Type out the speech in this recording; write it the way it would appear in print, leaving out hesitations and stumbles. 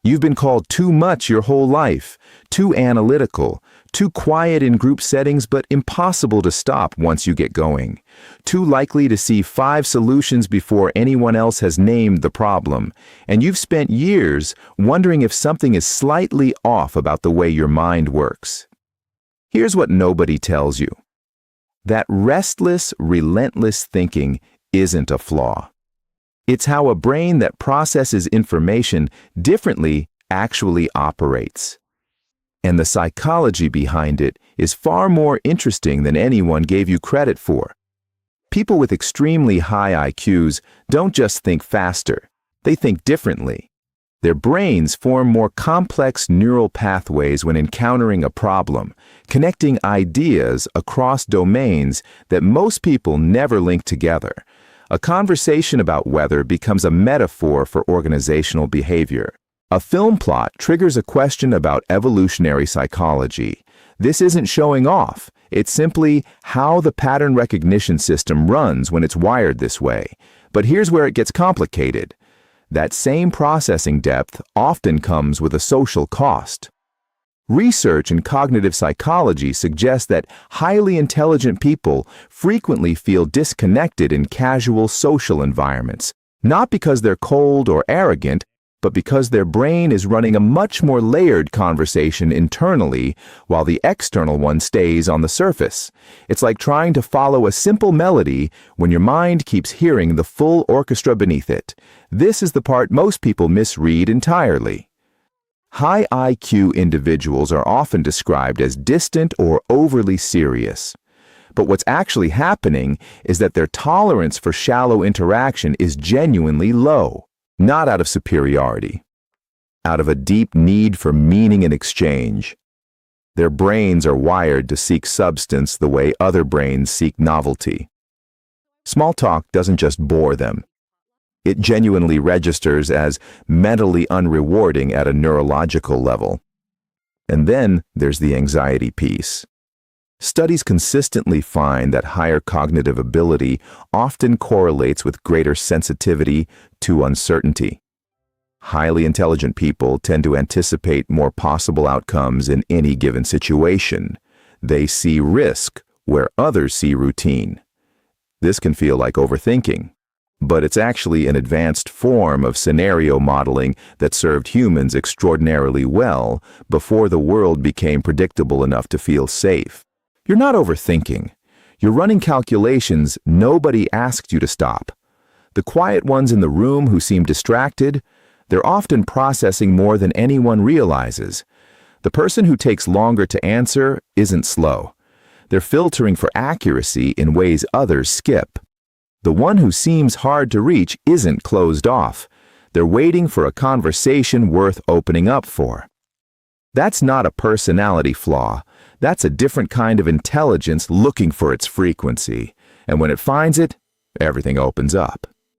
You've been called too much your whole life, too analytical, too quiet in group settings but impossible to stop once you get going, too likely to see 5 solutions before anyone else has named the problem, and you've spent years wondering if something is slightly off about the way your mind works. Here's what nobody tells you. That restless, relentless thinking isn't a flaw. It's how a brain that processes information differently actually operates. And the psychology behind it is far more interesting than anyone gave you credit for. People with extremely high IQs don't just think faster, they think differently. Their brains form more complex neural pathways when encountering a problem, connecting ideas across domains that most people never link together. A conversation about weather becomes a metaphor for organizational behavior. A film plot triggers a question about evolutionary psychology. This isn't showing off. It's simply how the pattern recognition system runs when it's wired this way. But here's where it gets complicated. That same processing depth often comes with a social cost. Research in cognitive psychology suggests that highly intelligent people frequently feel disconnected in casual social environments, not because they're cold or arrogant, but because their brain is running a much more layered conversation internally while the external one stays on the surface. It's like trying to follow a simple melody when your mind keeps hearing the full orchestra beneath it. This is the part most people misread entirely. High IQ individuals are often described as distant or overly serious. But what's actually happening is that their tolerance for shallow interaction is genuinely low. Not out of superiority, out of a deep need for meaning and exchange. Their brains are wired to seek substance the way other brains seek novelty. Small talk doesn't just bore them. It genuinely registers as mentally unrewarding at a neurological level. And then there's the anxiety piece. Studies consistently find that higher cognitive ability often correlates with greater sensitivity to uncertainty. Highly intelligent people tend to anticipate more possible outcomes in any given situation. They see risk where others see routine. This can feel like overthinking, but it's actually an advanced form of scenario modeling that served humans extraordinarily well before the world became predictable enough to feel safe. You're not overthinking. You're running calculations nobody asked you to stop. The quiet ones in the room who seem distracted, they're often processing more than anyone realizes. The person who takes longer to answer isn't slow. They're filtering for accuracy in ways others skip. The one who seems hard to reach isn't closed off. They're waiting for a conversation worth opening up for. That's not a personality flaw. That's a different kind of intelligence looking for its frequency. And when it finds it, everything opens up.